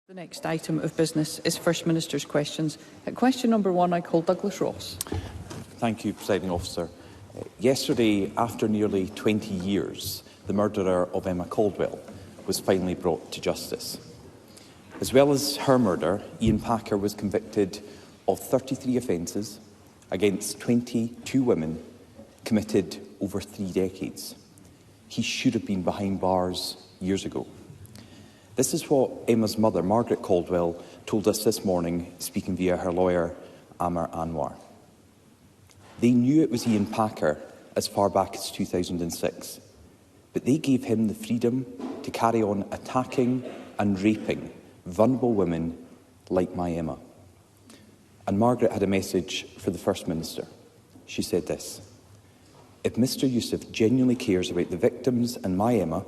The next item of business is First Minister's questions. At question number 1, I call Douglas Ross. Thank you, Presiding Officer. Yesterday, after nearly 20 years, the murderer of Emma Caldwell was finally brought to justice. As well as her murder, Ian Packer was convicted of 33 offences against 22 women committed over 3 decades. He should have been behind bars years ago. This is what Emma's mother, Margaret Caldwell, told us this morning, speaking via her lawyer, Amar Anwar. They knew it was Ian Packer as far back as 2006, but they gave him the freedom to carry on attacking and raping vulnerable women like my Emma. And Margaret had a message for the First Minister. She said this: if Mr Youssef genuinely cares about the victims and my Emma,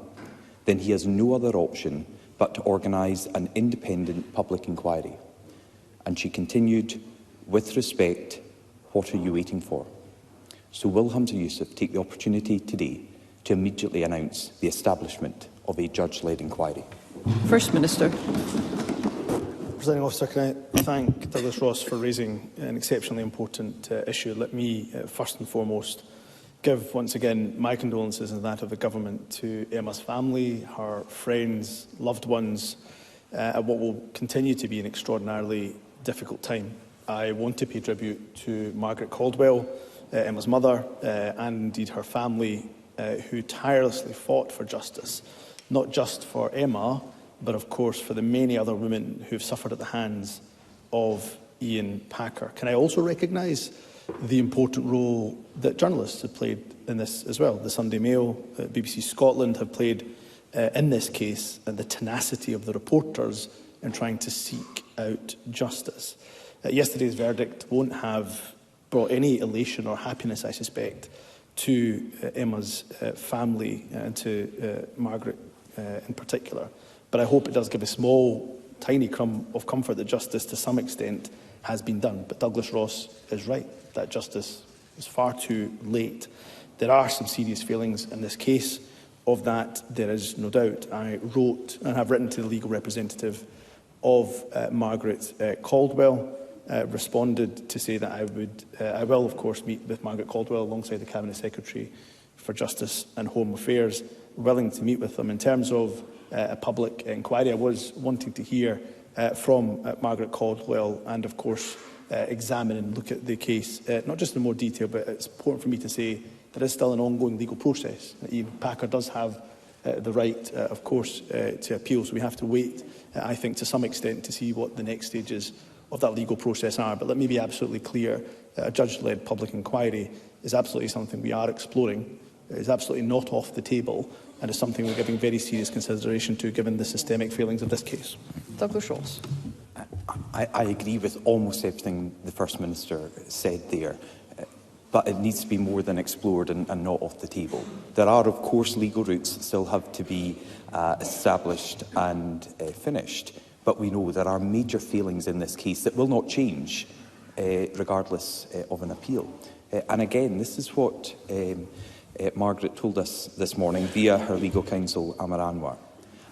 then he has no other option but to organise an independent public inquiry. And she continued, with respect, what are you waiting for? So will Hamza Youssef take the opportunity today to immediately announce the establishment of a judge-led inquiry? First Minister. Presiding Officer, can I thank Douglas Ross for raising an exceptionally important issue. Let me, first and foremost, give once again my condolences and that of the Government to Emma's family, her friends, loved ones, at what will continue to be an extraordinarily difficult time. I want to pay tribute to Margaret Caldwell, Emma's mother, and indeed her family, who tirelessly fought for justice, not just for Emma, but of course for the many other women who have suffered at the hands of Ian Packer. Can I also recognise the important role that journalists have played in this as well? The Sunday Mail, BBC Scotland have played in this case, and the tenacity of the reporters in trying to seek out justice. Yesterday's verdict won't have brought any elation or happiness, I suspect, to Emma's family and to Margaret in particular. But I hope it does give a small, tiny crumb of comfort that justice, to some extent, has been done. But Douglas Ross is right, that justice is far too late. There are some serious failings in this case. Of that, there is no doubt. I wrote and have written to the legal representative of Margaret Caldwell, responded to say that I will, of course, meet with Margaret Caldwell alongside the Cabinet Secretary for Justice and Home Affairs, willing to meet with them. In terms of a public inquiry, I was wanting to hear from Margaret Caldwell and, of course, examine and look at the case, not just in more detail, but it's important for me to say there is still an ongoing legal process. Ian Packer does have the right, of course, to appeal, so we have to wait, I think, to some extent to see what the next stages of that legal process are. But let me be absolutely clear, a judge-led public inquiry is absolutely something we are exploring. It is absolutely not off the table, and is something we're giving very serious consideration to, given the systemic failings of this case. Douglas Ross. I agree with almost everything the First Minister said there, but it needs to be more than explored and not off the table. There are, of course, legal routes that still have to be established and finished, but we know there are major failings in this case that will not change regardless of an appeal. And again, this is what Margaret told us this morning via her legal counsel, Amar Anwar.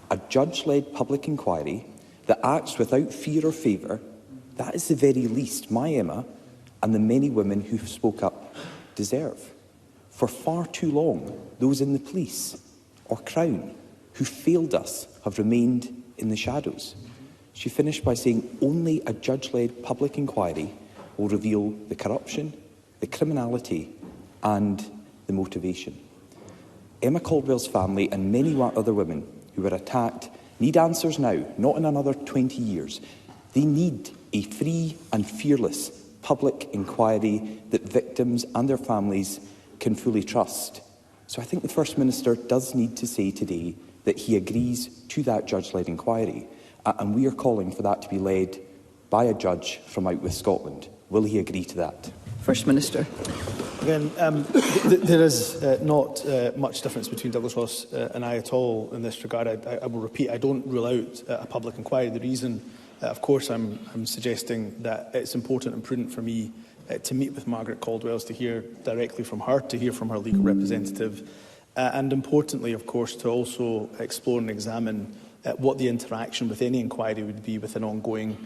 A judge-led public inquiry that acts without fear or favour, that is the very least my Emma and the many women who spoke up deserve. For far too long, those in the police or Crown who failed us have remained in the shadows. She finished by saying only a judge-led public inquiry will reveal the corruption, the criminality and the motivation. Emma Caldwell's family and many other women who were attacked need answers now, not in another 20 years. They need a free and fearless public inquiry that victims and their families can fully trust. So I think the First Minister does need to say today that he agrees to that judge-led inquiry, and we are calling for that to be led by a judge from out with Scotland. Will he agree to that? First Minister. Again, there is not much difference between Douglas Ross and I at all in this regard. I will repeat, I don't rule out a public inquiry. The reason, of course, I'm suggesting that it's important and prudent for me to meet with Margaret Caldwell, to hear directly from her, to hear from her legal representative, and importantly, of course, to also explore and examine what the interaction with any inquiry would be with an ongoing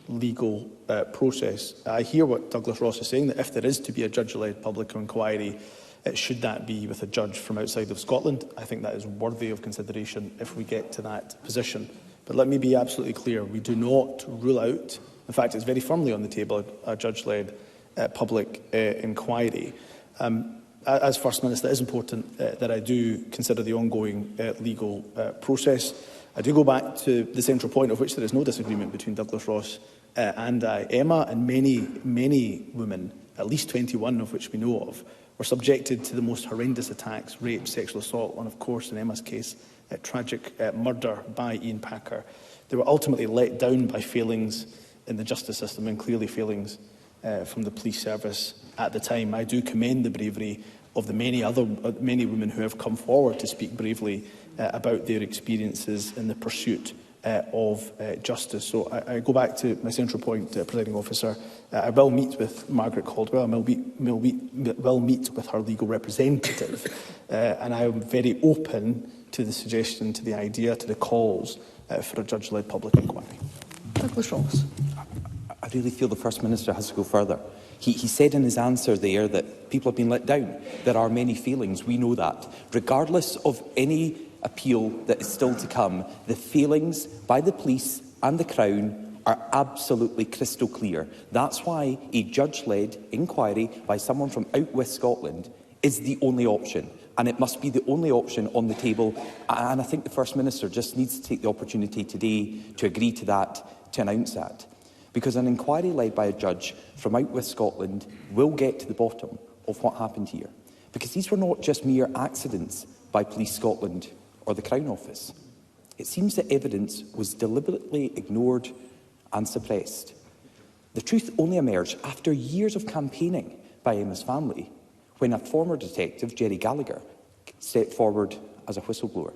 legal process. I hear what Douglas Ross is saying, that if there is to be a judge-led public inquiry, should that be with a judge from outside of Scotland? I think that is worthy of consideration if we get to that position. But let me be absolutely clear, we do not rule out, in fact it's very firmly on the table, a judge-led public inquiry. As First Minister, it is important that I do consider the ongoing legal process. I do go back to the central point, of which there is no disagreement between Douglas Ross and I. Emma and many women, at least 21 of which we know of, were subjected to the most horrendous attacks, rape, sexual assault, and of course, in Emma's case, tragic murder by Ian Packer. They were ultimately let down by failings in the justice system and clearly failings from the police service at the time. I do commend the bravery of the many women who have come forward to speak bravely about their experiences in the pursuit of justice. So I go back to my central point, Presiding Officer. I will meet with Margaret Caldwell, I will meet with her legal representative, and I am very open to the suggestion, to the idea, to the calls for a judge-led public inquiry. Douglas Ross. I really feel the First Minister has to go further. He said in his answer there that people have been let down. There are many failings, we know that. Regardless of any appeal that is still to come, the failings by the police and the Crown are absolutely crystal clear. That's why a judge-led inquiry by someone from out West Scotland is the only option. And it must be the only option on the table. And I think the First Minister just needs to take the opportunity today to agree to that, to announce that. Because an inquiry led by a judge from out West Scotland will get to the bottom of what happened here. Because these were not just mere accidents by Police Scotland or the Crown Office. It seems that evidence was deliberately ignored and suppressed. The truth only emerged after years of campaigning by Emma's family, when a former detective, Jerry Gallagher, stepped forward as a whistleblower.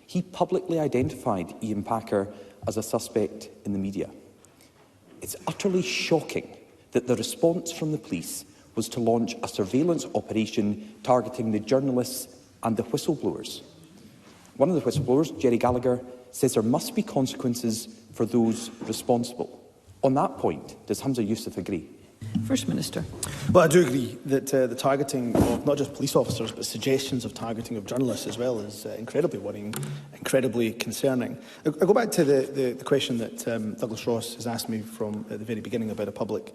He publicly identified Ian Packer as a suspect in the media. It's utterly shocking that the response from the police was to launch a surveillance operation targeting the journalists and the whistleblowers. One of the whistleblowers, Jerry Gallagher, says there must be consequences for those responsible. On that point, does Hamza Youssef agree? First Minister. Well, I do agree that the targeting of not just police officers, but suggestions of targeting of journalists as well is incredibly worrying, incredibly concerning. I go back to the question that Douglas Ross has asked me from at the very beginning about a public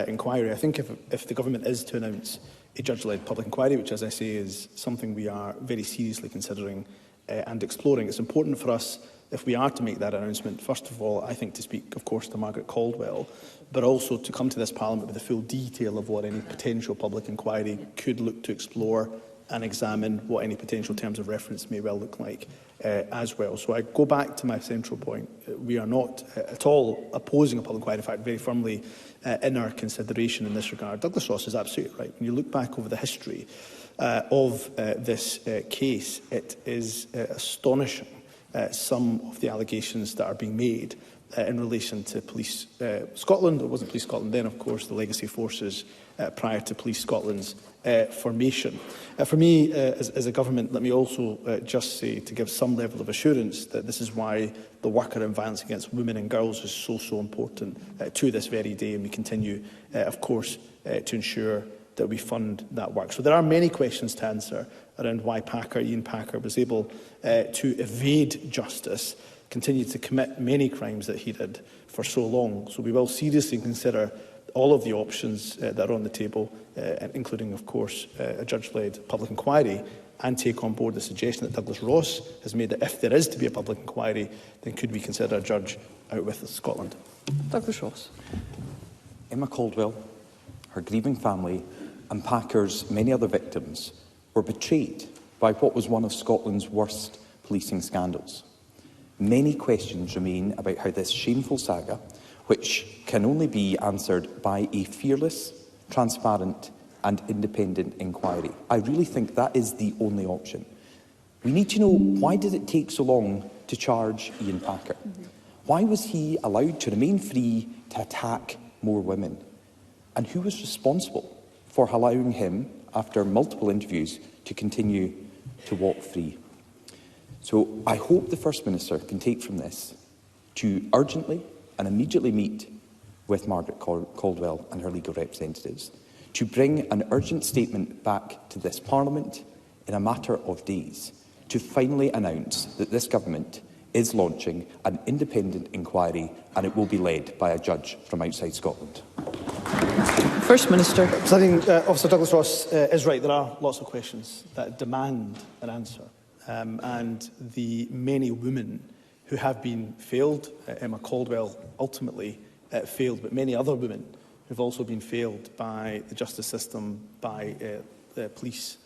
inquiry. I think if the government is to announce a judge-led public inquiry, which, as I say, is something we are very seriously considering and exploring, it's important for us, if we are to make that announcement, first of all, I think to speak, of course, to Margaret Caldwell, but also to come to this Parliament with the full detail of what any potential public inquiry could look to explore and examine what any potential terms of reference may well look like as well. So I go back to my central point. We are not at all opposing a public inquiry, in fact, very firmly in our consideration in this regard. Douglas Ross is absolutely right. When you look back over the history of this case, it is astonishing some of the allegations that are being made in relation to Police Scotland. It wasn't Police Scotland then, of course, the legacy forces prior to Police Scotland's formation. For me, as a government, let me also just say, to give some level of assurance, that this is why the work around violence against women and girls is so important to this very day, and we continue, of course, to ensure that we fund that work. So there are many questions to answer around why Ian Packer was able to evade justice, continue to commit many crimes that he did for so long. So we will seriously consider all of the options that are on the table, including, of course, a judge-led public inquiry, and take on board the suggestion that Douglas Ross has made that if there is to be a public inquiry, then could we consider a judge out with Scotland? Douglas Ross. Emma Caldwell, her grieving family, and Packer's many other victims were betrayed by what was one of Scotland's worst policing scandals. Many questions remain about how this shameful saga, which can only be answered by a fearless, transparent and independent inquiry. I really think that is the only option. We need to know, why did it take so long to charge Ian Packer? Why was he allowed to remain free to attack more women? And who was responsible for allowing him, after multiple interviews, to continue to walk free? So I hope the First Minister can take from this to urgently and immediately meet with Margaret Caldwell and her legal representatives, to bring an urgent statement back to this Parliament in a matter of days, to finally announce that this government is launching an independent inquiry, and it will be led by a judge from outside Scotland. First Minister. Presiding Officer Douglas Ross is right. There are lots of questions that demand an answer. And the many women who have been failed, Emma Caldwell ultimately failed, but many other women who've also been failed by the justice system, by the police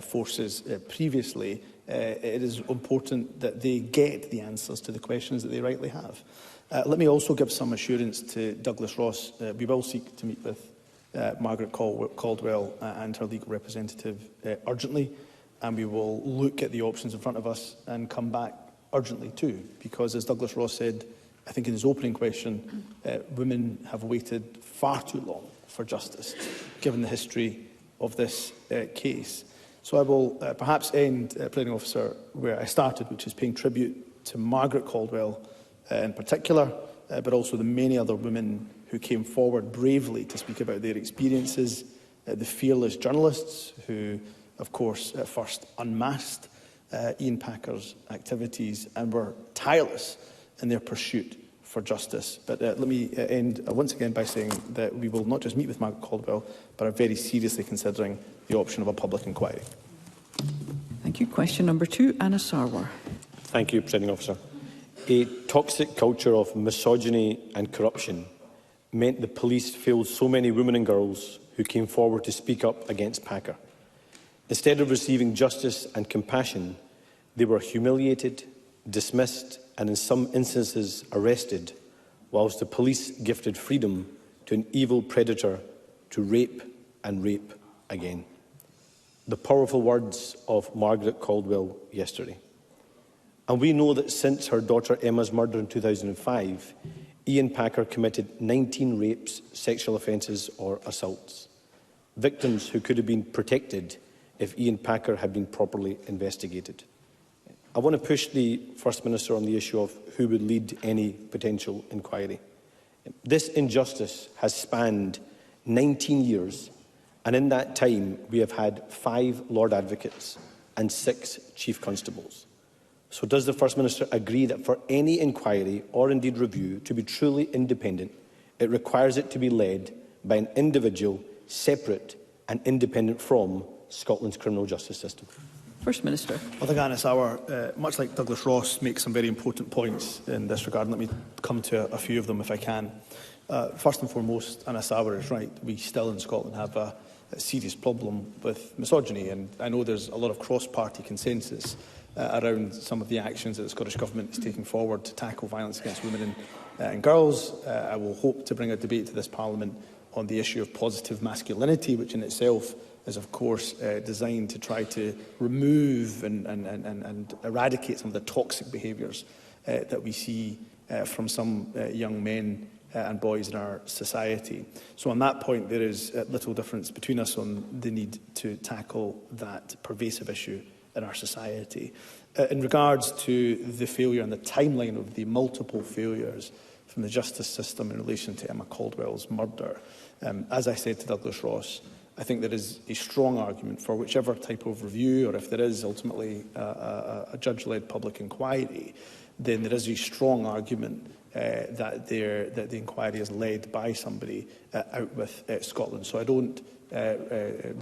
forces previously, it is important that they get the answers to the questions that they rightly have. Let me also give some assurance to Douglas Ross. We will seek to meet with Margaret Caldwell and her legal representative urgently, and we will look at the options in front of us and come back urgently too, because as Douglas Ross said, I think in his opening question, women have waited far too long for justice, given the history of this case. So I will perhaps end, Presiding Officer, where I started, which is paying tribute to Margaret Caldwell in particular, but also the many other women who came forward bravely to speak about their experiences, the fearless journalists who, of course, first unmasked Ian Packer's activities and were tireless in their pursuit for justice. But let me end once again by saying that we will not just meet with Margaret Caldwell, but are very seriously considering the option of a public inquiry. Thank you. Question number 2, Anna Sarwar. Thank you, Presiding Officer. A toxic culture of misogyny and corruption meant the police failed so many women and girls who came forward to speak up against Packer. Instead of receiving justice and compassion, they were humiliated, dismissed, and in some instances arrested, whilst the police gifted freedom to an evil predator to rape and rape again. The powerful words of Margaret Caldwell yesterday. And we know that since her daughter Emma's murder in 2005, Ian Packer committed 19 rapes, sexual offences or assaults. Victims who could have been protected if Ian Packer had been properly investigated. I want to push the First Minister on the issue of who would lead any potential inquiry. This injustice has spanned 19 years, and in that time we have had 5 Lord Advocates and 6 Chief Constables. So does the First Minister agree that for any inquiry or indeed review to be truly independent, it requires it to be led by an individual separate and independent from Scotland's criminal justice system? First Minister. I think Anna Sarwar, much like Douglas Ross, makes some very important points in this regard. Let me come to a few of them if I can. First and foremost, Anna Sarwar is right. We still in Scotland have a serious problem with misogyny, and I know there's a lot of cross-party consensus around some of the actions that the Scottish Government is taking forward to tackle violence against women and girls. I will hope to bring a debate to this Parliament on the issue of positive masculinity, which in itself is, of course, designed to try to remove and eradicate some of the toxic behaviours that we see from some young men and boys in our society. So on that point, there is little difference between us on the need to tackle that pervasive issue in our society. In regards to the failure and the timeline of the multiple failures from the justice system in relation to Emma Caldwell's murder, as I said to Douglas Ross, I think there is a strong argument for whichever type of review, or if there is ultimately a judge-led public inquiry, then there is a strong argument that the inquiry is led by somebody out with Scotland. So I don't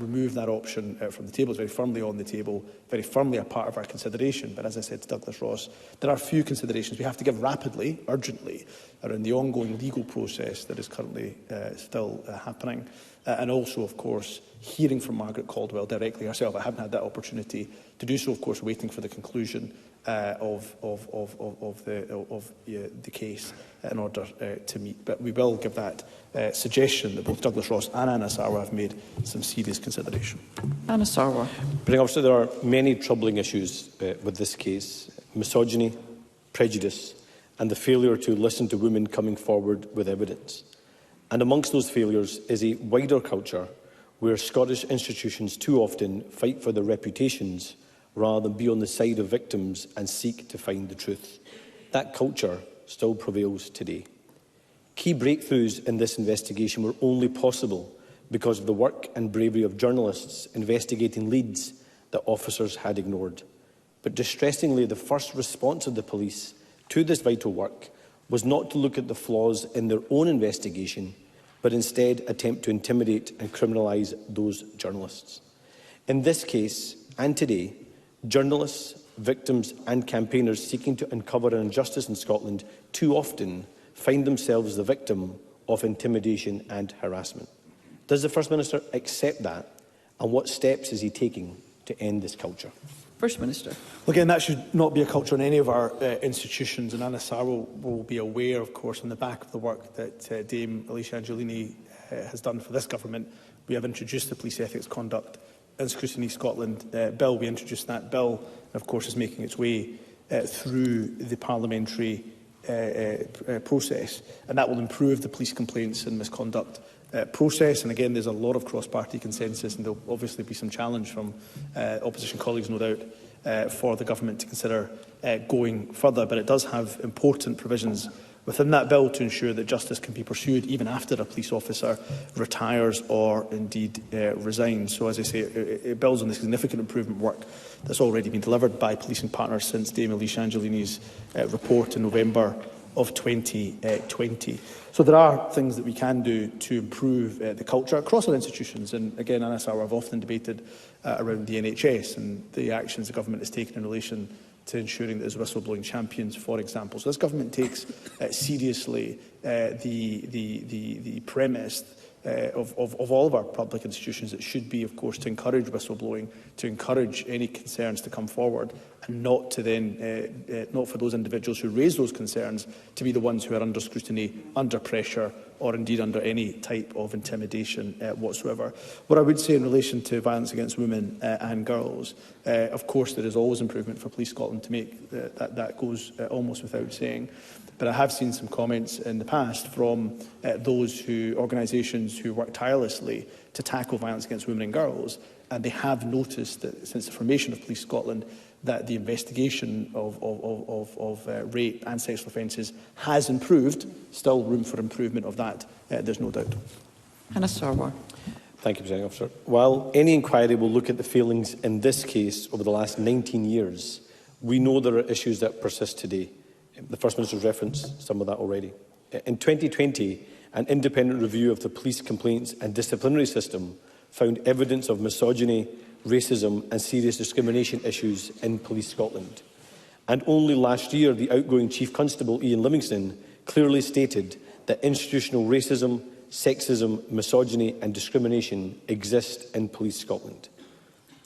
remove that option from the table. It's very firmly on the table, very firmly a part of our consideration. But as I said to Douglas Ross, there are few considerations we have to give rapidly, urgently, around the ongoing legal process that is currently still happening. And also, of course, hearing from Margaret Caldwell directly herself. I haven't had that opportunity to do so, of course, waiting for the conclusion of the case in order to meet. But we will give that suggestion that both Douglas Ross and Anna Sarwar have made some serious consideration. Anna Sarwar. Officer, there are many troubling issues with this case: misogyny, prejudice, and the failure to listen to women coming forward with evidence. And amongst those failures is a wider culture where Scottish institutions too often fight for the reputations rather than be on the side of victims and seek to find the truth. That culture still prevails today. Key breakthroughs in this investigation were only possible because of the work and bravery of journalists investigating leads that officers had ignored. But distressingly, the first response of the police to this vital work was not to look at the flaws in their own investigation, but instead attempt to intimidate and criminalise those journalists. In this case, and today, journalists, victims and campaigners seeking to uncover an injustice in Scotland too often find themselves the victim of intimidation and harassment. Does the First Minister accept that, and what steps is he taking to end this culture? First Minister. Well, again, that should not be a culture in any of our institutions, and Anna Sarwar will be aware, of course, on the back of the work that Dame Alicia Angelini has done for this government. We have introduced the Police Ethics Conduct and Scrutiny Scotland bill. We introduced that bill, and of course is making its way through the parliamentary process, and that will improve the police complaints and misconduct process. And again, there's a lot of cross-party consensus, and there will obviously be some challenge from opposition colleagues, no doubt, for the government to consider going further. But it does have important provisions within that bill to ensure that justice can be pursued even after a police officer retires or indeed resigns. So, as I say, it builds on the significant improvement work that's already been delivered by policing partners since Dame Alicia Angelini's report in November of 2020. So there are things that we can do to improve the culture across our institutions. And again, Anna Sarwar, I've often debated around the NHS and the actions the government has taken in relation to ensuring that there's whistleblowing champions, for example. So this government takes seriously the premise of all of our public institutions. It should be, of course, to encourage whistleblowing, to encourage any concerns to come forward, and not to then, not for those individuals who raise those concerns to be the ones who are under scrutiny, under pressure, or indeed under any type of intimidation whatsoever. What I would say in relation to violence against women and girls, of course there is always improvement for Police Scotland to make. That goes almost without saying. But I have seen some comments in the past from those organisations who work tirelessly to tackle violence against women and girls, and they have noticed that since the formation of Police Scotland, that the investigation of rape and sexual offences has improved. Still room for improvement of that, there's no doubt. Anna Sarwar. Thank you, Presiding Officer. While any inquiry will look at the failings in this case over the last 19 years, we know there are issues that persist today. The First Minister's referenced some of that already. In 2020, an independent review of the police complaints and disciplinary system found evidence of misogyny, racism and serious discrimination issues in Police Scotland. And only last year, the outgoing Chief Constable, Ian Livingston, clearly stated that institutional racism, sexism, misogyny and discrimination exist in Police Scotland.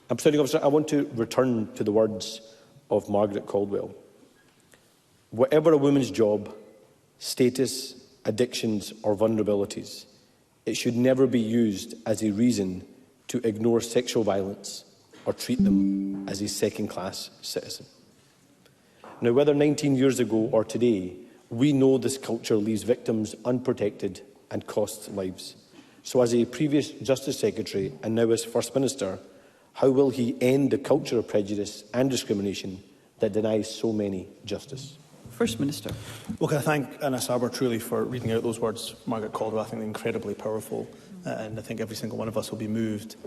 And, Presiding Officer, I want to return to the words of Margaret Caldwell. Whatever a woman's job, status, addictions or vulnerabilities, it should never be used as a reason to ignore sexual violence or treat them as a second-class citizen. Now, whether 19 years ago or today, we know this culture leaves victims unprotected and costs lives. So as a previous Justice Secretary and now as First Minister, how will he end the culture of prejudice and discrimination that denies so many justice? First Minister. Well, can I thank Anna Sarwar truly for reading out those words, Margaret Caldwell. I think they're incredibly powerful, and I think every single one of us will be moved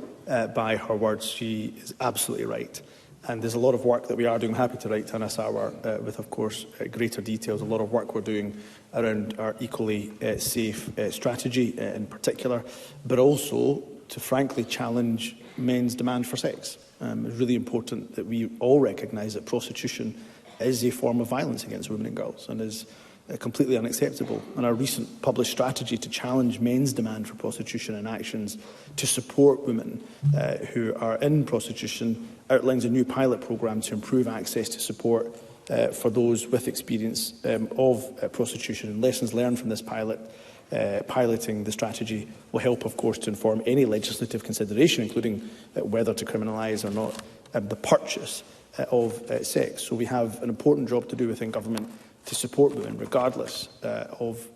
by her words. She is absolutely right. And there's a lot of work that we are doing. I'm happy to write to Anna Sarwar with, of course, greater details. A lot of work we're doing around our equally safe strategy in particular, but also to frankly challenge men's demand for sex. It's really important that we all recognise that prostitution is a form of violence against women and girls and is completely unacceptable. And our recent published strategy to challenge men's demand for prostitution and actions to support women who are in prostitution outlines a new pilot programme to improve access to support for those with experience of prostitution. And lessons learned from this piloting the strategy will help, of course, to inform any legislative consideration, including whether to criminalise or not the purchase of sex. So we have an important job to do within government to support women, regardless of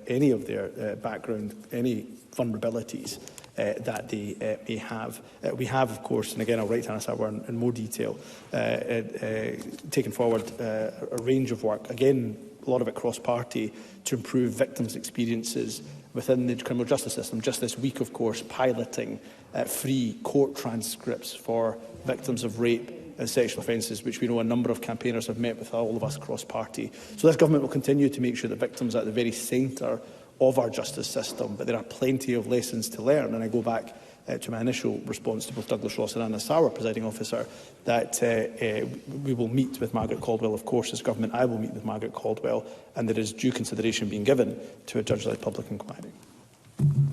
any of their background, any vulnerabilities, that they may have. We have, of course, and again I'll write to Anna Sauer in more detail, taken forward a range of work, again a lot of it cross-party, to improve victims' experiences within the criminal justice system. Just this week, of course, piloting free court transcripts for victims of rape and sexual offences, which we know a number of campaigners have met with all of us cross-party. So this government will continue to make sure that victims are at the very centre of our justice system, but there are plenty of lessons to learn. And I go back to my initial response to both Douglas Ross and Anna Sauer, Presiding Officer, that we will meet with Margaret Caldwell. Of course, as government, I will meet with Margaret Caldwell, and there is due consideration being given to a judge-led public inquiry.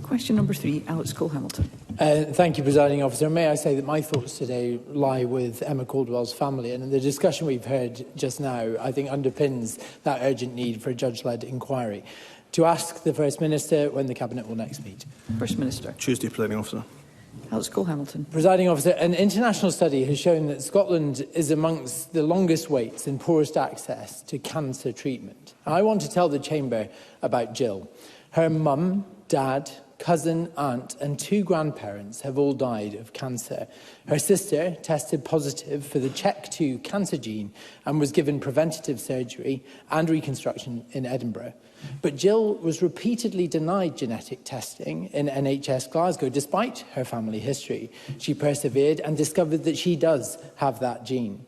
Question number 3, Alex Cole-Hamilton. Thank you, Presiding Officer. May I say that my thoughts today lie with Emma Caldwell's family, and the discussion we've heard just now, I think, underpins that urgent need for a judge-led inquiry. To ask the First Minister when the Cabinet will next meet. First Minister. Tuesday, Presiding Officer. Alex Cole-Hamilton. Presiding Officer, an international study has shown that Scotland is amongst the longest waits and poorest access to cancer treatment. I want to tell the Chamber about Jill. Her mum, dad, cousin, aunt and 2 grandparents have all died of cancer. Her sister tested positive for the CHEK2 cancer gene and was given preventative surgery and reconstruction in Edinburgh. But Jill was repeatedly denied genetic testing in NHS Glasgow, despite her family history. She persevered and discovered that she does have that gene.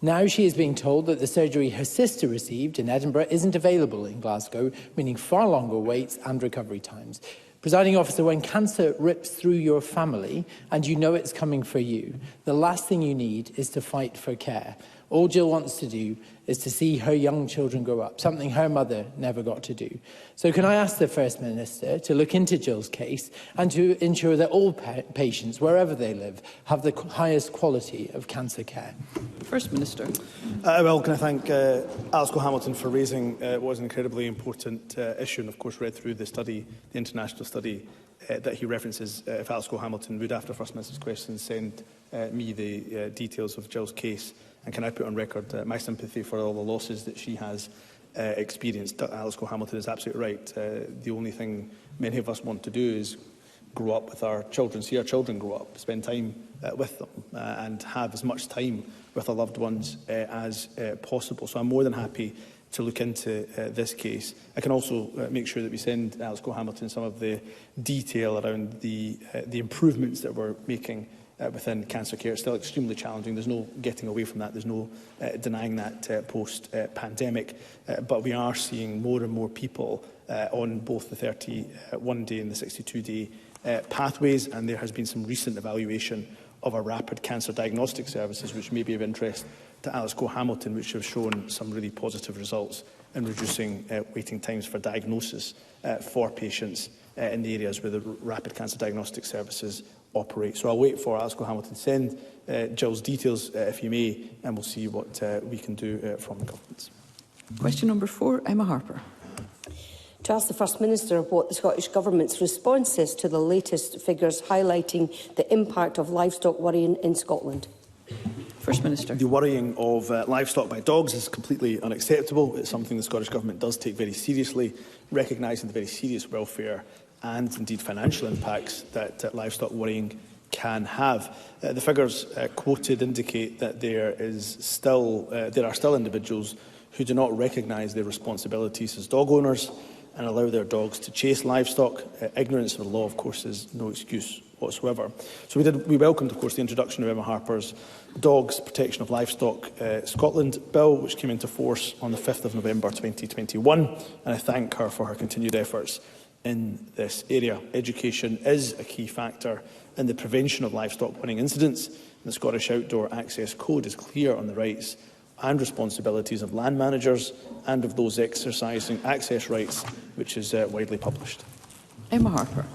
Now she is being told that the surgery her sister received in Edinburgh isn't available in Glasgow, meaning far longer waits and recovery times. Presiding Officer, when cancer rips through your family and you know it's coming for you, the last thing you need is to fight for care. All Jill wants to do is to see her young children grow up, something her mother never got to do. So can I ask the First Minister to look into Jill's case and to ensure that all patients, wherever they live, have the highest quality of cancer care? First Minister. Well, can I thank Alex Cole-Hamilton for raising what was an incredibly important issue, and of course read through the study, the international study that he references. If Alex Cole-Hamilton would, after First Minister's questions, send me the details of Jill's case, and can I put on record my sympathy for all the losses that she has experienced. Alex Cole-Hamilton is absolutely right. The only thing many of us want to do is grow up with our children, see our children grow up, spend time with them, and have as much time with our loved ones as possible. So I'm more than happy to look into this case. I can also make sure that we send Alex Cole-Hamilton some of the detail around the improvements that we're making within cancer care. It's still extremely challenging. There's no getting away from that. There's no denying that post-pandemic. But we are seeing more and more people on both the 31-day and the 62-day pathways, and there has been some recent evaluation of our rapid cancer diagnostic services, which may be of interest to Alex Cole-Hamilton, which have shown some really positive results in reducing waiting times for diagnosis for patients in the areas where the rapid cancer diagnostic services operate. So I'll wait for Alex Cole-Hamilton to send Jill's details, if you may, and we'll see what we can do from the government. Question number 4, Emma Harper. To ask the First Minister what the Scottish Government's response is to the latest figures highlighting the impact of livestock worrying in Scotland. First Minister. The worrying of livestock by dogs is completely unacceptable. It's something the Scottish Government does take very seriously, recognising the very serious welfare and indeed financial impacts that livestock worrying can have. The figures quoted indicate that there are still individuals who do not recognise their responsibilities as dog owners and allow their dogs to chase livestock. Ignorance of the law, of course, is no excuse whatsoever. So we welcomed, of course, the introduction of Emma Harper's Dogs Protection of Livestock Scotland Bill, which came into force on the 5th of November 2021, and I thank her for her continued efforts in this area. Education is a key factor in the prevention of livestock worrying incidents. The Scottish Outdoor Access Code is clear on the rights and responsibilities of land managers and of those exercising access rights, which is widely published. Emma Harper.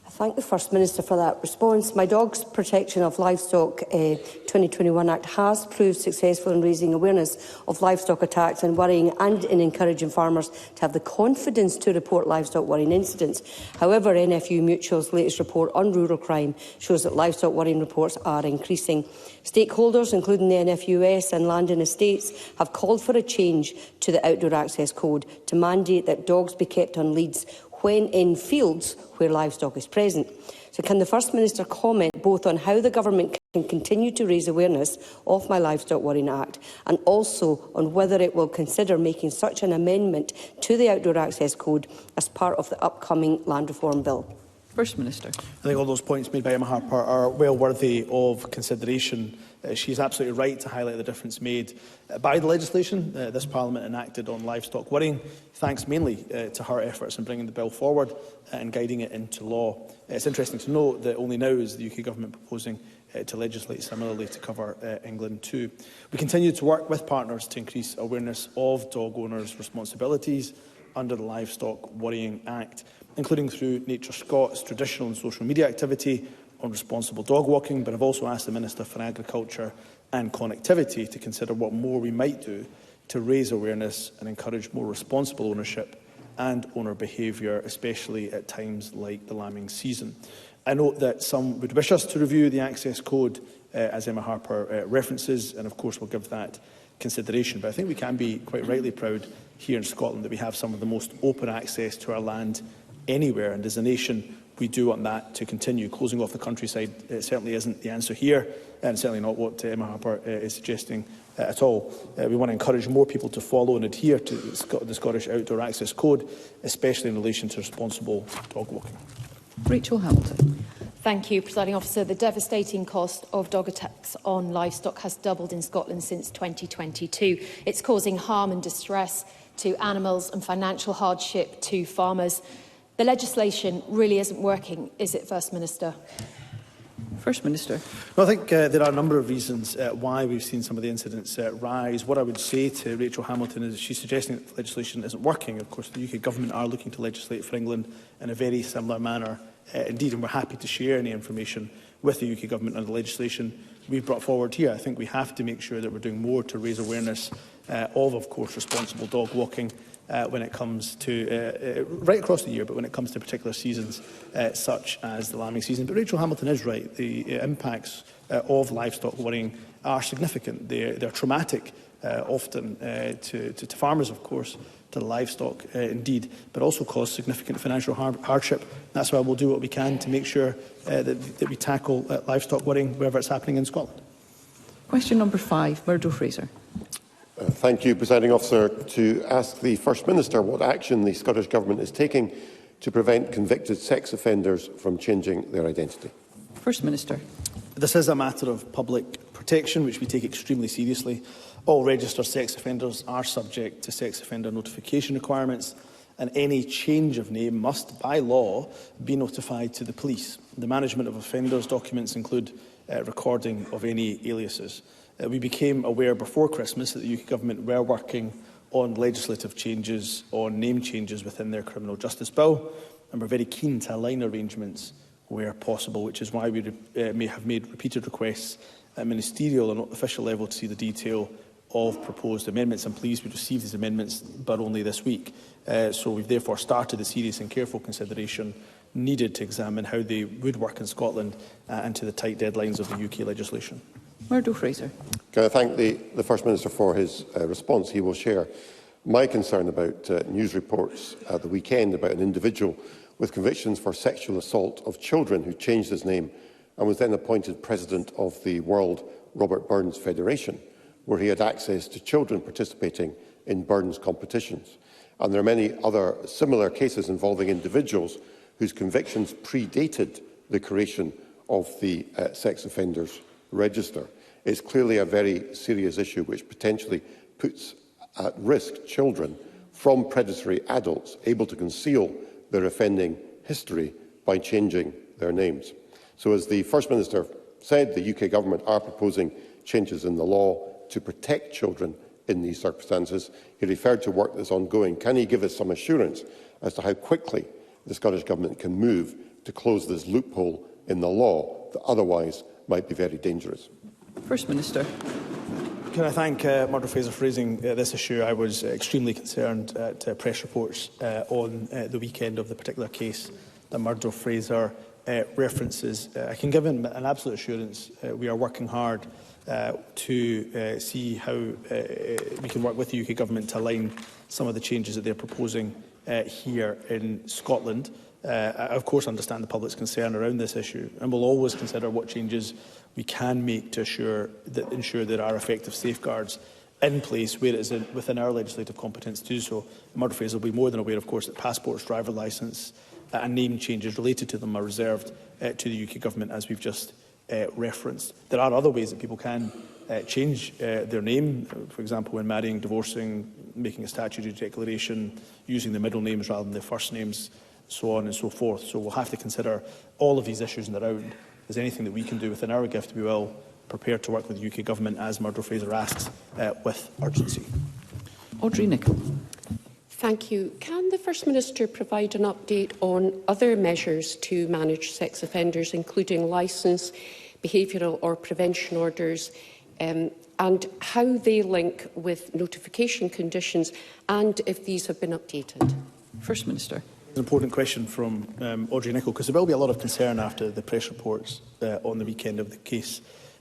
I thank the First Minister for that response. My Dogs Protection of Livestock 2021 Act has proved successful in raising awareness of livestock attacks and worrying, and in encouraging farmers to have the confidence to report livestock worrying incidents. However, NFU Mutual's latest report on rural crime shows that livestock worrying reports are increasing. Stakeholders, including the NFUS and Land and Estates, have called for a change to the Outdoor Access Code to mandate that dogs be kept on leads when in fields where livestock is present. So can the First Minister comment both on how the Government can continue to raise awareness of my Livestock Worrying Act and also on whether it will consider making such an amendment to the Outdoor Access Code as part of the upcoming Land Reform Bill? First Minister. I think all those points made by Emma Harper are well worthy of consideration. She is absolutely right to highlight the difference made by the legislation this Parliament enacted on livestock worrying, thanks mainly to her efforts in bringing the bill forward and guiding it into law. It's interesting to note that only now is the UK Government proposing to legislate similarly to cover England too. We continue to work with partners to increase awareness of dog owners' responsibilities under the Livestock Worrying Act, including through Nature Scott's traditional and social media activity on responsible dog walking, but I've also asked the Minister for Agriculture and Connectivity to consider what more we might do to raise awareness and encourage more responsible ownership and owner behaviour, especially at times like the lambing season. I note that some would wish us to review the access code, as Emma Harper references, and of course we'll give that consideration. But I think we can be quite rightly proud here in Scotland that we have some of the most open access to our land anywhere, and as a nation we do want that to continue. Closing off the countryside certainly isn't the answer here, and certainly not what Emma Harper is suggesting at all. We want to encourage more people to follow and adhere to the Scottish Outdoor Access Code, especially in relation to responsible dog walking. Rachel Hamilton. Thank you, Presiding Officer. The devastating cost of dog attacks on livestock has doubled in Scotland since 2022. It's causing harm and distress to animals and financial hardship to farmers. The legislation really isn't working, is it, First Minister? First Minister. Well, I think there are a number of reasons why we've seen some of the incidents rise. What I would say to Rachel Hamilton is she's suggesting that the legislation isn't working. Of course, the UK Government are looking to legislate for England in a very similar manner indeed, and we're happy to share any information with the UK Government on the legislation we've brought forward here. I think we have to make sure that we're doing more to raise awareness of course, responsible dog walking when it comes to, right across the year, but when it comes to particular seasons such as the lambing season. But Rachel Hamilton is right. The impacts of livestock worrying are significant. They're traumatic, often to farmers, of course, to the livestock indeed, but also cause significant financial hardship. That's why we'll do what we can to make sure that we tackle livestock worrying wherever it's happening in Scotland. Question number 5, Murdo Fraser. Thank you, Presiding Officer. To ask the First Minister what action the Scottish Government is taking to prevent convicted sex offenders from changing their identity. First Minister. This is a matter of public protection, which we take extremely seriously. All registered sex offenders are subject to sex offender notification requirements, and any change of name must, by law, be notified to the police. The management of offenders' documents include recording of any aliases. We became aware before Christmas that the UK Government were working on legislative changes, on name changes within their criminal justice bill, and we're very keen to align arrangements where possible, which is why we may have made repeated requests at ministerial and official level to see the detail of proposed amendments. I'm pleased we've received these amendments, but only this week. So we've therefore started the serious and careful consideration needed to examine how they would work in Scotland and to the tight deadlines of the UK legislation. Murdo Fraser. Can I thank the First Minister for his response? He will share my concern about news reports at the weekend about an individual with convictions for sexual assault of children who changed his name and was then appointed President of the World Robert Burns Federation, where he had access to children participating in Burns competitions. And there are many other similar cases involving individuals whose convictions predated the creation of the sex offenders register. It's clearly a very serious issue which potentially puts at risk children from predatory adults able to conceal their offending history by changing their names. So, as the First Minister said, the UK Government are proposing changes in the law to protect children in these circumstances. He referred to work that's ongoing. Can he give us some assurance as to how quickly the Scottish Government can move to close this loophole in the law that otherwise might be very dangerous? First Minister. Can I thank Murdo Fraser for raising this issue? I was extremely concerned at press reports on the weekend of the particular case that Murdo Fraser references. I can give him an absolute assurance. We are working hard to see how we can work with the UK Government to align some of the changes that they're proposing here in Scotland. I, of course, understand the public's concern around this issue, and will always consider what changes we can make to ensure there are effective safeguards in place where it is within our legislative competence to do so. Murdo Fraser will be more than aware, of course, that passports, driver licence and name changes related to them are reserved to the UK Government, as we've just referenced. There are other ways that people can change their name, for example, when marrying, divorcing, making a statutory declaration, using their middle names rather than their first names, so on and so forth. So we'll have to consider all of these issues in the round. If there's anything that we can do within our gift, we will prepared to work with the UK Government, as Murdo Fraser asks, with urgency. Audrey Nicholl. Thank you. Can the First Minister provide an update on other measures to manage sex offenders, including licence, behavioural or prevention orders, and how they link with notification conditions, and if these have been updated? First Minister. It's an important question from Audrey Nicholl, because there will be a lot of concern after the press reports on the weekend of the case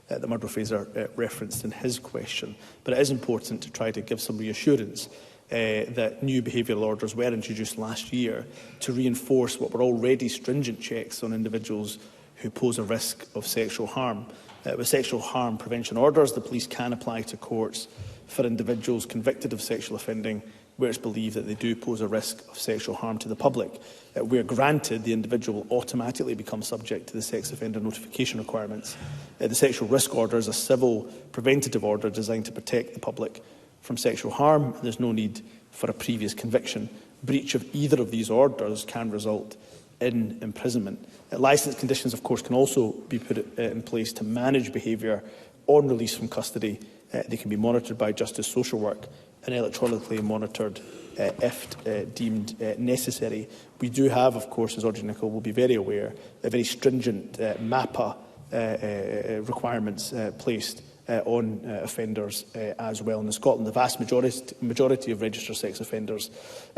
that Murdo Fraser referenced in his question. But it is important to try to give some reassurance that new behavioural orders were introduced last year to reinforce what were already stringent checks on individuals who pose a risk of sexual harm. With sexual harm prevention orders, the police can apply to courts for individuals convicted of sexual offending where it's believed that they do pose a risk of sexual harm to the public. Where granted, the individual will automatically become subject to the sex offender notification requirements. The sexual risk order is a civil preventative order designed to protect the public from sexual harm. There's no need for a previous conviction. Breach of either of these orders can result in imprisonment. Licence conditions, of course, can also be put in place to manage behaviour on release from custody. They can be monitored by Justice Social Work and electronically monitored if deemed necessary. We do have, of course, as Audrey Nicholl will be very aware, a very stringent MAPA requirements placed on offenders as well. In Scotland, the vast majority of registered sex offenders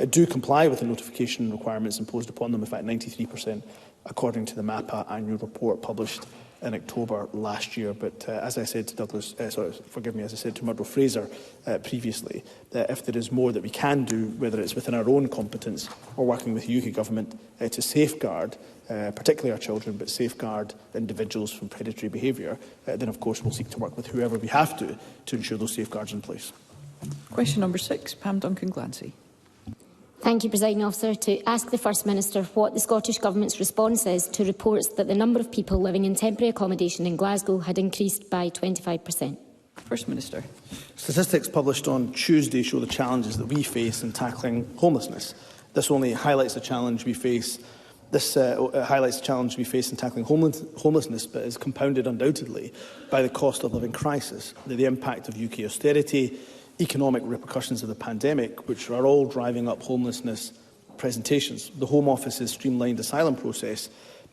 do comply with the notification requirements imposed upon them. In fact, 93%, according to the MAPA annual report published in October last year. But as I said to as I said to Murdo Fraser previously, if there is more that we can do, whether it's within our own competence or working with the UK Government to safeguard, particularly our children, but safeguard individuals from predatory behaviour, then of course we'll seek to work with whoever we have to ensure those safeguards are in place. Question number 6, Pam Duncan-Glancy. Thank you, Presiding Officer. To ask the First Minister what the Scottish Government's response is to reports that the number of people living in temporary accommodation in Glasgow had increased by 25%. First Minister. Statistics published on Tuesday show the challenges that we face in tackling homelessness. This only highlights the challenge we face. Highlights the challenge we face in tackling homelessness, but is compounded undoubtedly by the cost of living crisis, the impact of UK austerity, economic repercussions of the pandemic, which are all driving up homelessness presentations. The Home Office's streamlined asylum process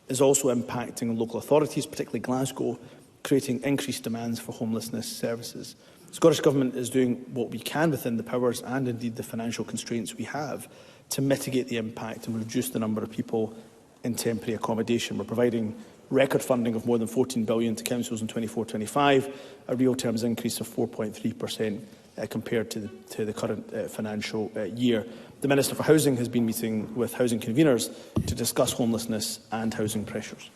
is also impacting on local authorities, particularly Glasgow, creating increased demands for homelessness services. The Scottish Government is doing what we can within the powers and indeed the financial constraints we have to mitigate the impact and reduce the number of people in temporary accommodation. We're providing record funding of more than £14 billion to councils in 24-25, a real terms increase of 4.3%. Compared to the current financial year. The Minister for Housing has been meeting with housing conveners to discuss homelessness and housing pressures.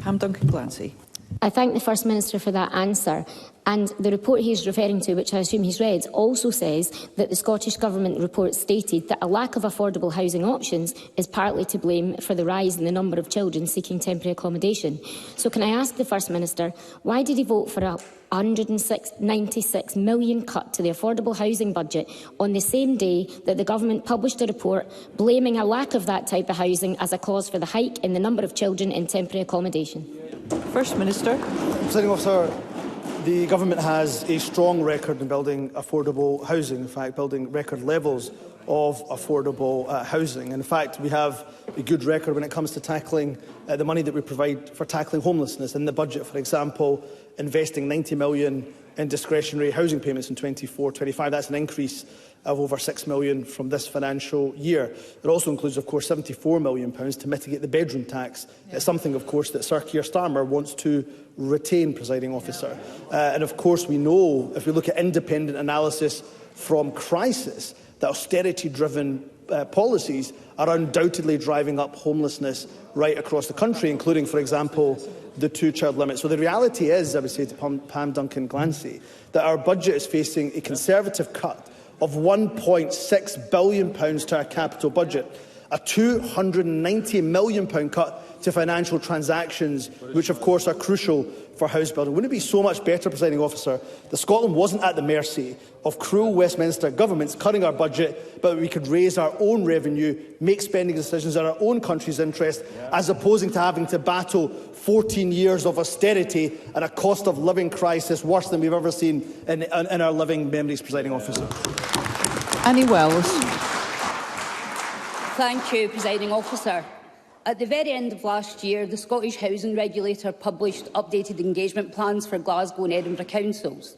Pam Duncan-Glancy. I thank the First Minister for that answer. And the report he is referring to, which I assume he's read, also says that the Scottish Government report stated that a lack of affordable housing options is partly to blame for the rise in the number of children seeking temporary accommodation. So can I ask the First Minister, why did he vote for a £196 million cut to the affordable housing budget on the same day that the Government published a report blaming a lack of that type of housing as a cause for the hike in the number of children in temporary accommodation? First Minister. Presiding Officer, the Government has a strong record in building affordable housing, in fact building record levels of affordable housing. In fact, we have a good record when it comes to tackling the money that we provide for tackling homelessness. In the budget, for example, investing £90 million in discretionary housing payments in 24-25. That's an increase of over £6 million from this financial year. It also includes, of course, £74 million to mitigate the bedroom tax. It's something, of course, that Sir Keir Starmer wants to retain, Presiding Officer. And, of course, we know, if we look at independent analysis from Crisis, that austerity-driven policies are undoubtedly driving up homelessness right across the country, including, for example, the two-child limit. So the reality is, I would say to Pam Duncan-Glancy, that our budget is facing a Conservative cut of £1.6 billion to our capital budget, a £290 million cut to financial transactions, which of course are crucial for house building. Wouldn't it be so much better, Presiding Officer, that Scotland wasn't at the mercy of cruel Westminster governments cutting our budget, but we could raise our own revenue, make spending decisions in our own country's interest, as opposing to having to battle 14 years of austerity and a cost of living crisis worse than we've ever seen in our living memories, Presiding Officer? Annie Wells. Thank you, Presiding Officer. At the very end of last year, the Scottish Housing Regulator published updated engagement plans for Glasgow and Edinburgh councils.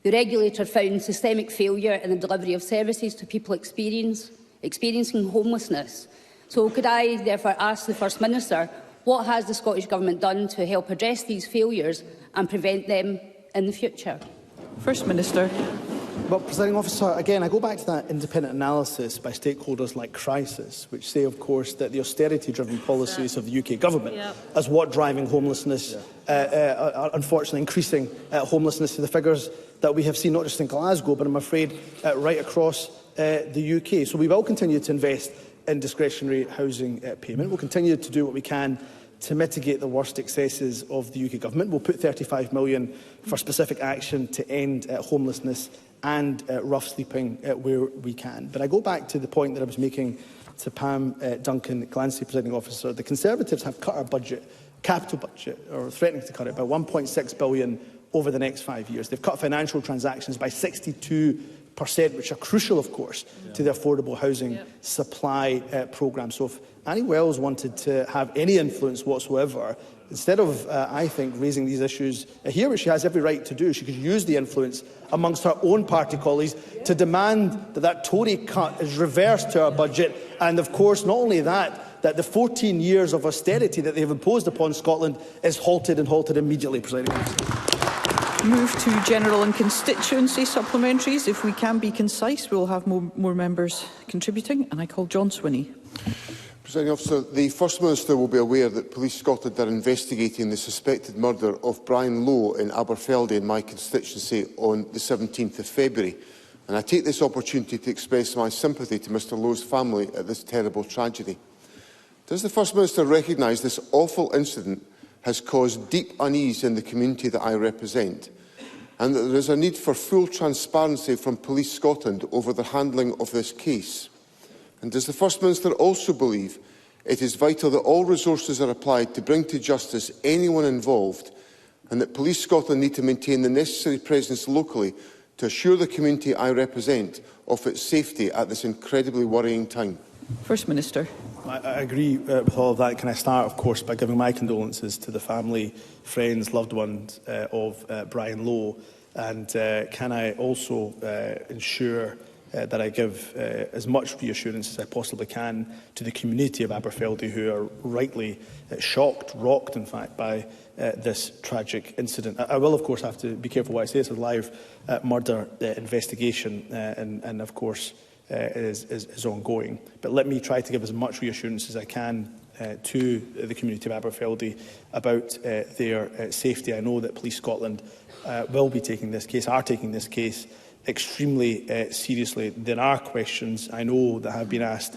The regulator found systemic failure in the delivery of services to people experiencing homelessness. So could I therefore ask the First Minister, what has the Scottish Government done to help address these failures and prevent them in the future? First Minister. Well, Presiding Officer, again, I go back to that independent analysis by stakeholders like Crisis, which say, of course, that the austerity-driven policies of the UK Government is what driving homelessness, unfortunately increasing homelessness to the figures that we have seen not just in Glasgow, but I'm afraid right across the UK. So we will continue to invest in discretionary housing payment. We'll continue to do what we can to mitigate the worst excesses of the UK Government. We'll put £35 million for specific action to end homelessness and rough sleeping where we can. But I go back to the point that I was making to Pam Duncan-Glancy, Presiding Officer. The Conservatives have cut our budget, capital budget, or threatening to cut it by £1.6 billion over the next 5 years. They've cut financial transactions by 62%, which are crucial, of course, to the affordable housing supply programme. So if Annie Wells wanted to have any influence whatsoever, instead of, I think, raising these issues here, which she has every right to do, she could use the influence amongst her own party colleagues to demand that that Tory cut is reversed to our budget. And, of course, not only that, that the 14 years of austerity that they have imposed upon Scotland is halted and halted immediately, Presiding Officer. Move to general and constituency supplementaries. If we can be concise, we'll have more members contributing. And I call John Swinney. Presiding Officer, the First Minister will be aware that Police Scotland are investigating the suspected murder of Brian Lowe in Aberfeldy in my constituency on the 17th of February. And I take this opportunity to express my sympathy to Mr Lowe's family at this terrible tragedy. Does the First Minister recognise this awful incident has caused deep unease in the community that I represent, and that there is a need for full transparency from Police Scotland over the handling of this case? And does the First Minister also believe it is vital that all resources are applied to bring to justice anyone involved, and that Police Scotland need to maintain the necessary presence locally to assure the community I represent of its safety at this incredibly worrying time? First Minister. I agree with all of that. Can I start, of course, by giving my condolences to the family, friends, loved ones of Brian Lowe, and can I also ensure that I give as much reassurance as I possibly can to the community of Aberfeldy, who are rightly shocked, rocked, in fact, by this tragic incident. I will, of course, have to be careful what I say. It's a live murder investigation, and of course, is ongoing. But let me try to give as much reassurance as I can to the community of Aberfeldy about their safety. I know that Police Scotland will be taking this case, are taking this case extremely seriously. There are questions, I know, that have been asked,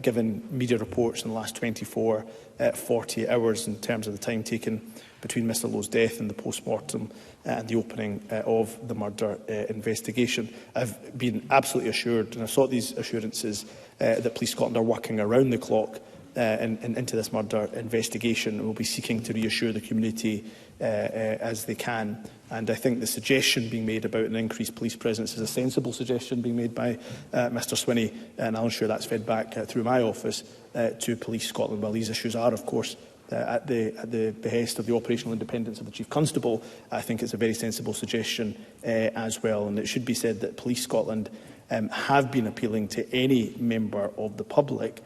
given media reports in the last 24, 40 hours in terms of the time taken between Mr Lowe's death and the post-mortem and the opening of the murder investigation. I've been absolutely assured, and I've sought these assurances, that Police Scotland are working around the clock into this murder investigation, and will be seeking to reassure the community as they can. And I think the suggestion being made about an increased police presence is a sensible suggestion being made by Mr Swinney, and I'll ensure that's fed back through my office to Police Scotland. While these issues are, of course, at the behest of the operational independence of the Chief Constable, I think it's a very sensible suggestion as well. And it should be said that Police Scotland have been appealing to any member of the public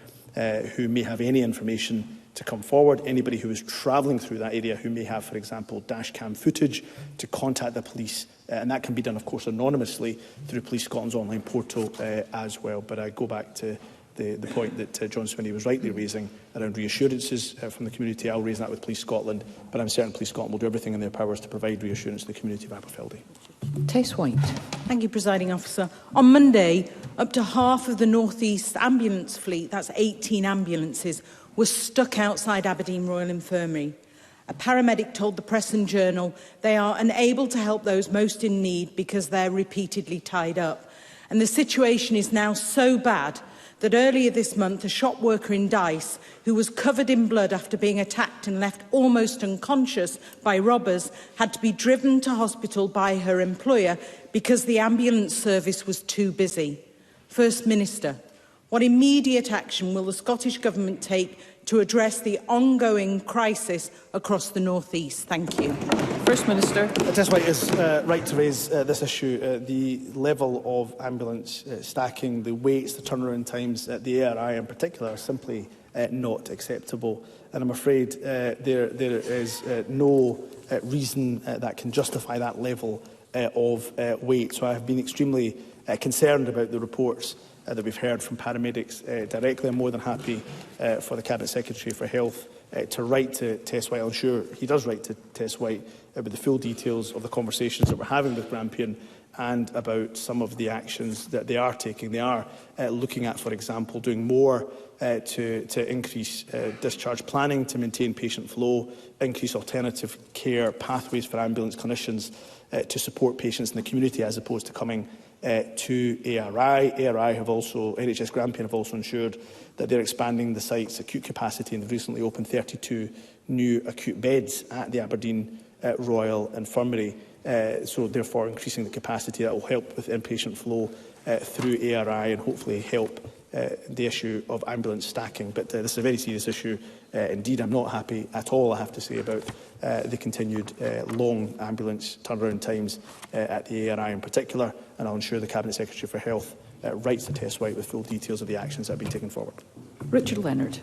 who may have any information to come forward. Anybody who is travelling through that area who may have, for example, dash cam footage, to contact the police. And that can be done, of course, anonymously through Police Scotland's online portal as well. But I go back to the point that John Swinney was rightly raising around reassurances from the community. I'll raise that with Police Scotland, but I'm certain Police Scotland will do everything in their powers to provide reassurance to the community of Aberfeldy. Tess White. Thank you, Presiding Officer. On Monday, up to half of the North East ambulance fleet, that's 18 ambulances, was stuck outside Aberdeen Royal Infirmary. A paramedic told the Press and Journal they are unable to help those most in need because they're repeatedly tied up. And the situation is now so bad that earlier this month, a shop worker in Dice, who was covered in blood after being attacked and left almost unconscious by robbers, had to be driven to hospital by her employer because the ambulance service was too busy. First Minister, what immediate action will the Scottish Government take to address the ongoing crisis across the North East? Thank you. First Minister. Tess White is right to raise this issue. The level of ambulance stacking, the waits, the turnaround times at the ARI in particular are simply not acceptable. And I'm afraid there is no reason that can justify that level of wait. So I have been extremely concerned about the reports that we've heard from paramedics directly. I'm more than happy for the Cabinet Secretary for Health to write to Tess White. I'm sure he does write to Tess White with the full details of the conversations that we're having with Grampian and about some of the actions that they are taking. They are looking at, for example, doing more to increase discharge planning, to maintain patient flow, increase alternative care pathways for ambulance clinicians to support patients in the community as opposed to coming to ARI. ARI have also, NHS Grampian have also ensured that they're expanding the site's acute capacity and have recently opened 32 new acute beds at the Aberdeen Royal Infirmary. So therefore increasing the capacity that will help with inpatient flow through ARI and hopefully help the issue of ambulance stacking. But this is a very serious issue. Indeed, I'm not happy at all, I have to say, about the continued long ambulance turnaround times at the ARI in particular, and I'll ensure the Cabinet Secretary for Health writes to Tess White with full details of the actions that have been taken forward. Richard Leonard.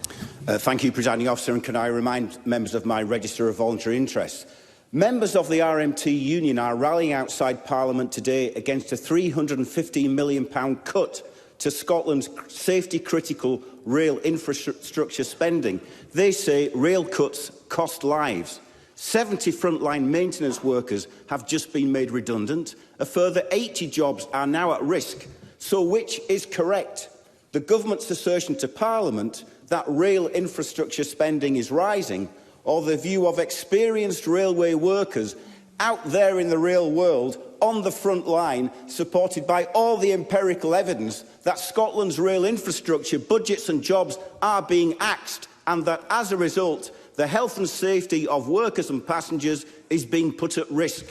Thank you, Presiding Officer, and can I remind members of my register of voluntary interest. Members of the RMT union are rallying outside Parliament today against a £315 million cut to Scotland's safety-critical rail infrastructure spending. They say rail cuts cost lives. 70 frontline maintenance workers have just been made redundant. A further 80 jobs are now at risk. So which is correct? The government's assertion to Parliament that rail infrastructure spending is rising, or the view of experienced railway workers out there in the real world, on the front line, supported by all the empirical evidence that Scotland's rail infrastructure, budgets and jobs are being axed, and that as a result, the health and safety of workers and passengers is being put at risk?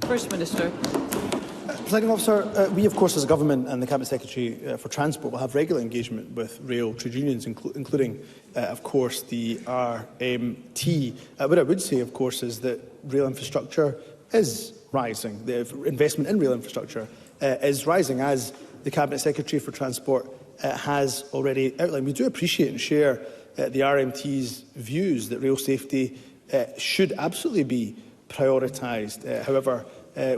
First Minister. Presiding Officer, we, of course, as a government and the Cabinet Secretary for Transport will have regular engagement with rail trade unions, including, of course, the RMT. What I would say, of course, is that rail infrastructure is rising. The investment in rail infrastructure is rising, as the Cabinet Secretary for Transport has already outlined. We do appreciate and share the RMT's views that rail safety should absolutely be prioritised. However,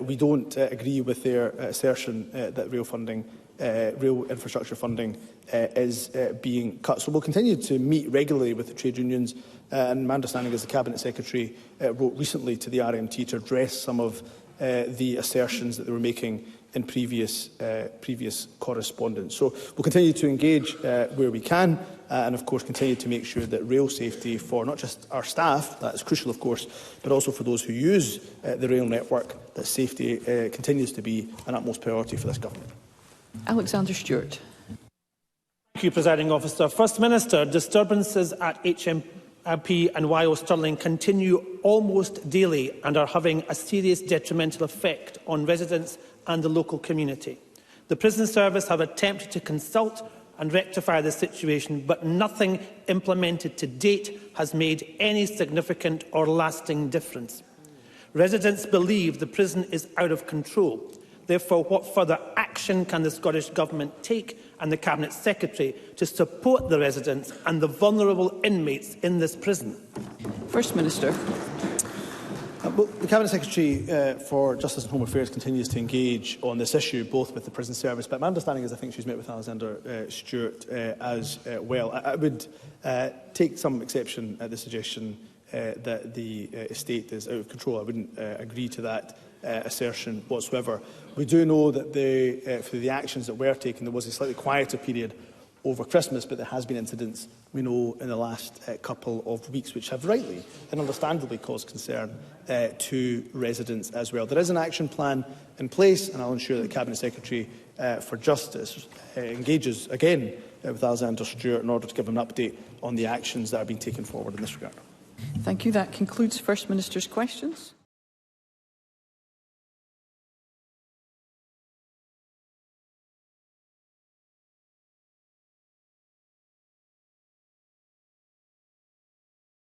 we don't agree with their assertion that rail infrastructure funding is being cut. So we'll continue to meet regularly with the trade unions, and my understanding is the Cabinet Secretary wrote recently to the RMT to address some of the assertions that they were making in previous correspondence. So we'll continue to engage where we can, and of course continue to make sure that rail safety for not just our staff, that is crucial of course, but also for those who use the rail network, that safety continues to be an utmost priority for this government. Alexander Stewart. Thank you, Presiding Officer. First Minister, disturbances at HMP and YO Stirling continue almost daily and are having a serious detrimental effect on residents and the local community. The Prison Service have attempted to consult and rectify the situation, but nothing implemented to date has made any significant or lasting difference. Residents believe the prison is out of control. Therefore, what further action can the Scottish Government take and the Cabinet Secretary to support the residents and the vulnerable inmates in this prison? First Minister. Well, the Cabinet Secretary for Justice and Home Affairs continues to engage on this issue, both with the prison service, but my understanding is I think she's met with Alexander Stewart as well. I would take some exception at the suggestion that the estate is out of control. I wouldn't agree to that assertion whatsoever. We do know that for the actions that were taken, there was a slightly quieter period over Christmas, but there has been incidents, we know, in the last couple of weeks, which have rightly and understandably caused concern to residents as well. There is an action plan in place, and I'll ensure that the Cabinet Secretary for Justice engages again with Alexander Stewart in order to give him an update on the actions that are being taken forward in this regard. Thank you. That concludes First Minister's questions.